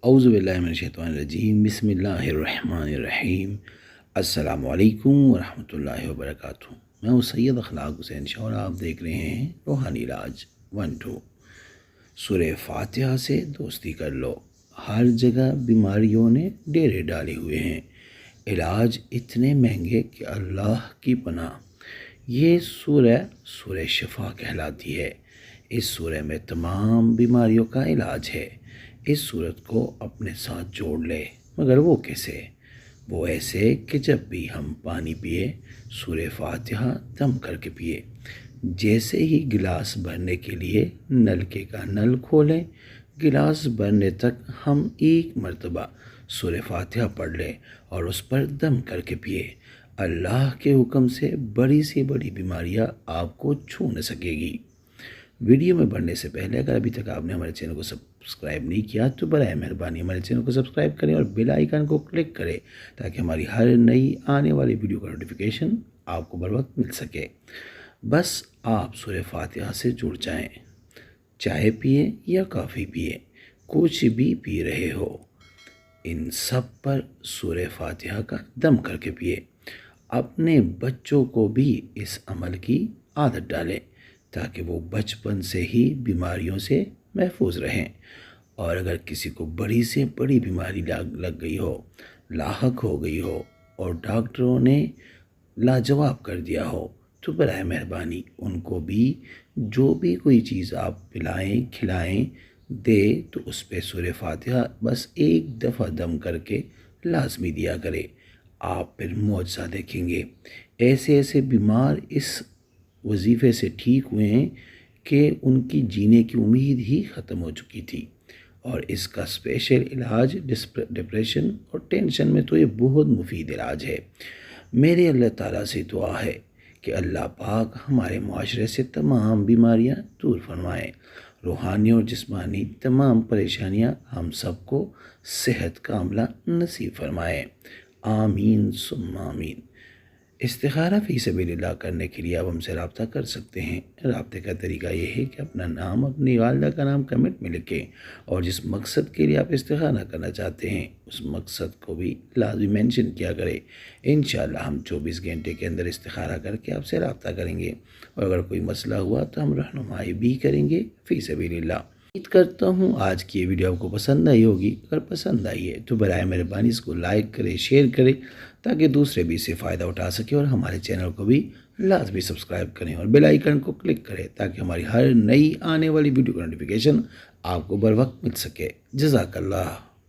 اعوذ باللہ من الشیطان الرجیم، بسم اللہ الرحمن الرحیم۔ السلام علیکم ورحمۃ اللہ وبرکاتہ۔ میں ہوں سید اخلاق حسین شاہ اور آپ دیکھ رہے ہیں روحانی علاج 1-2۔ سورہ فاتحہ سے دوستی کر لو۔ ہر جگہ بیماریوں نے ڈیرے ڈالے ہوئے ہیں، علاج اتنے مہنگے کہ اللہ کی پناہ۔ یہ سورہ شفا کہلاتی ہے۔ اس سورہ میں تمام بیماریوں کا علاج ہے۔ اس صورت کو اپنے ساتھ جوڑ لے، مگر وہ کیسے؟ وہ ایسے کہ جب بھی ہم پانی پیے سورہ فاتحہ دم کر کے پیے۔ جیسے ہی گلاس بھرنے کے لیے نلکے کا نل کھولیں، گلاس بھرنے تک ہم ایک مرتبہ سورہ فاتحہ پڑھ لیں اور اس پر دم کر کے پیے۔ اللہ کے حکم سے بڑی سے بڑی بیماریاں آپ کو چھو نہ سکے گی۔ ویڈیو میں بڑھنے سے پہلے اگر ابھی تک آپ نے ہمارے چینل کو سبسکرائب نہیں کیا تو برائے مہربانی ہمارے چینل کو سبسکرائب کریں اور بیل آئیکن کو کلک کریں تاکہ ہماری ہر نئی آنے والی ویڈیو کا نوٹیفیکیشن آپ کو بر وقت مل سکے۔ بس آپ سورہ فاتحہ سے جڑ جائیں، چائے پیئے یا کافی پیئے، کچھ بھی پی رہے ہو، ان سب پر سورہ فاتحہ کا دم کر کے پیئے۔ اپنے بچوں کو بھی اس عمل کی عادت ڈالیں تاکہ وہ بچپن سے ہی بیماریوں سے محفوظ رہیں، اور اگر کسی کو بڑی سے بڑی بیماری لگ گئی ہو، لاحق ہو گئی ہو اور ڈاکٹروں نے لاجواب کر دیا ہو تو برائے مہربانی ان کو بھی جو بھی کوئی چیز آپ پلائیں کھلائیں دے تو اس پہ سورہ فاتحہ بس ایک دفعہ دم کر کے لازمی دیا کرے۔ آپ پھر معجزہ دیکھیں گے۔ ایسے ایسے بیمار اس وظیفے سے ٹھیک ہوئے ہیں کہ ان کی جینے کی امید ہی ختم ہو چکی تھی۔ اور اس کا اسپیشل علاج ڈپریشن اور ٹینشن میں تو یہ بہت مفید علاج ہے۔ میرے اللہ تعالیٰ سے دعا ہے کہ اللہ پاک ہمارے معاشرے سے تمام بیماریاں دور فرمائیں، روحانی اور جسمانی تمام پریشانیاں ہم سب کو صحت کاملہ نصیب فرمائیں۔ آمین ثم آمین۔ استخارہ فی سبیل اللہ کرنے کے لیے آپ ہم سے رابطہ کر سکتے ہیں۔ رابطے کا طریقہ یہ ہے کہ اپنا نام، اپنی والدہ کا نام کمنٹ میں لکھیں اور جس مقصد کے لیے آپ استخارہ کرنا چاہتے ہیں اس مقصد کو بھی لازمی مینشن کیا کریں۔ انشاءاللہ ہم 24 گھنٹے کے اندر استخارہ کر کے آپ سے رابطہ کریں گے، اور اگر کوئی مسئلہ ہوا تو ہم رہنمائی بھی کریں گے فی سبیل اللہ۔ امید کرتا ہوں آج کی یہ ویڈیو آپ کو پسند آئی ہوگی۔ اگر پسند آئی ہے تو برائے مہربانی اس کو لائک کریں، شیئر کریں تاکہ دوسرے بھی اس سے فائدہ اٹھا سکیں، اور ہمارے چینل کو بھی لازمی سبسکرائب کریں اور بیل آئیکن کو کلک کریں تاکہ ہماری ہر نئی آنے والی ویڈیو کا نوٹیفیکیشن آپ کو بر وقت مل سکے۔ جزاک اللہ۔